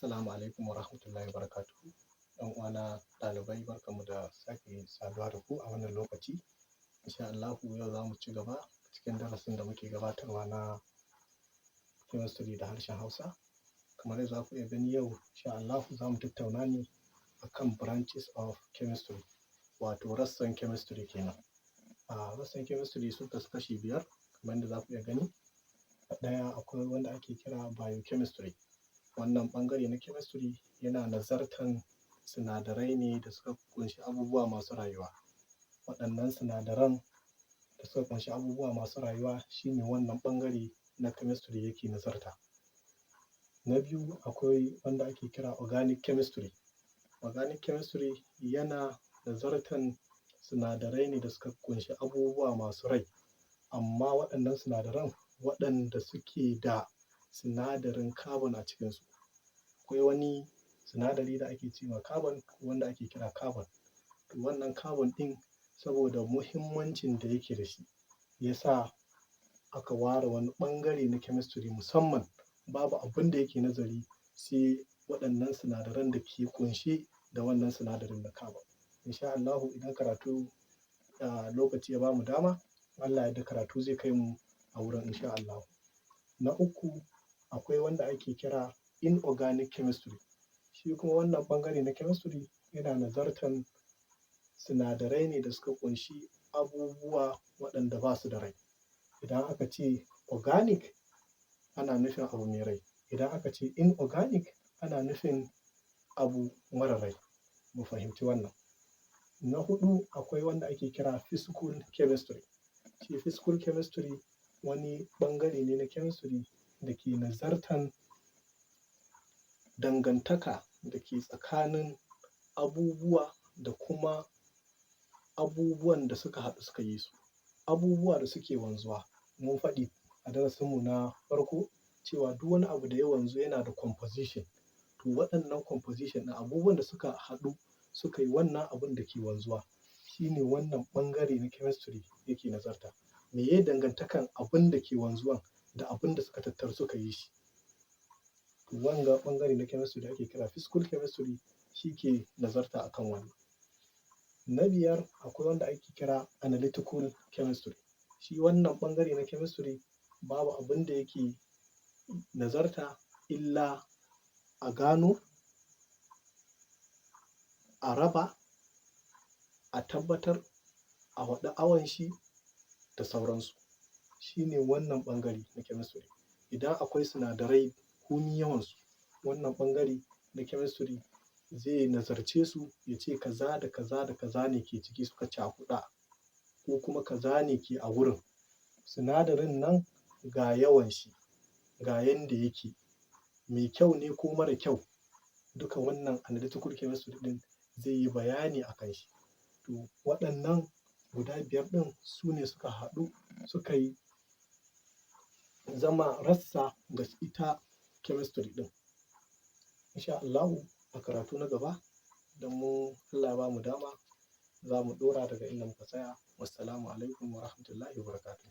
Assalamu alaikum wa rahmatullahi wa barakatuhu. ‘Yan uwana ɗalibai barkanmu da sake saduwa da ku a wannan lokaci. Insha Allahu yau za mu ci gaba cikin darasin da muke gabatarwa na chemistry da harshen Hausa. Kamar yadda za ku iya gani yau insha Allahu za mu tattauna ne akan branches of chemistry, wato rassan chemistry kenan. Rassan chemistry sun kasu kashi biyar kamar yadda za ku iya gani. Ɗaya akwai wanda ake kira biochemistry. Wannan ɓangare na chemistry yana nazartan sinadarai ne da suka ƙunshi abubuwa masu rayuwa. Waɗannan sinadaran da suka ƙunshi abubuwa masu rayuwa shine wannan ɓangare na chemistry yake nazarta. Na biyu akwai wanda ake kira organic chemistry. Organic chemistry yana nazartan sinadarai ne da suka ƙunshi abubuwa masu rai, amma waɗannan sinadaran waɗanda suke da sinadarin carbon a cikinsu. Akwai wani sinadari da ake cewa carbon wanda ake kira carbon. Wannan carbon ɗin saboda muhimmancin da yake da shi yasa aka ware wani ɓangare na chemistry musamman, babu abin da yake nazari sai waɗannan sinadaran da ke ƙunshe da wannan sinadarin na carbon. Insha Allahu idan karatu lokaci ya bamu dama, Allah ya yarda karatu zai kai mu a wurin insha Allahu. Na uku akwai wanda ake kira inorganic chemistry. Shi kuma wannan ɓangare na chemistry yana nazartan sinadarai ne da suka ƙunshi abubuwa waɗanda ba su da rai. Idan aka ce organic ana nufin abu mai rai, idan aka ce inorganic ana nufin abu mara rai. Mu fahimci wannan. Na huɗu akwai wanda ake kira physical chemistry. Shi physical chemistry wani ɓangare ne na chemistry da ke nazartan dangantaka da ke tsakanin abubuwa da kuma abubuwan da suka haɗu suka yi su. Abubuwa da suke wanzuwa. Mun faɗi a darasinmu na farko cewa duk wani abu da ya wanzu yana da composition. To waɗannan composition na abubuwan da suka haɗu suka yi wannan abun da ke wanzuwa shine wannan ɓangare na chemistry yake nazarta. Me ya dangantakan abin da ke wanzuwan da abin da suka tattaru suka yi shi. Wanga ɓangare na chemistry da ake kira physical chemistry shi ke nazarta akan wannan. Na biyar akwai wanda ake kira analytical chemistry. Shi wannan ɓangare na chemistry babu abin da yake nazarta illa a gano, a raba, a tabbatar, a faɗi awon shi da sauransu. Shi ne wannan ɓangare na chemistry. Idan akwai sinadarai komi yawansu, wannan ɓangare na chemistry zai nazarce su ya ce kaza da kaza da kaza ne ke ciki suka cakuɗa, ko kuma kaza ne ke a wurin. Sinadarin nan ga yawan shi, ga yanda yake, mai kyau ne ko mara kyau, duka wannan analytical chemistry ɗin zai yi bayani a kan shi. To waɗannan guda biyar ɗin su ne suka haɗu suka yi zama rassa ga ita chemistry ɗin. Insha Allahu a karatu na gaba idan Allah ya bamu dama za mu ɗora daga inda muka tsaya. Wassalamu alaikum wa rahmatullahi wa barakatuh.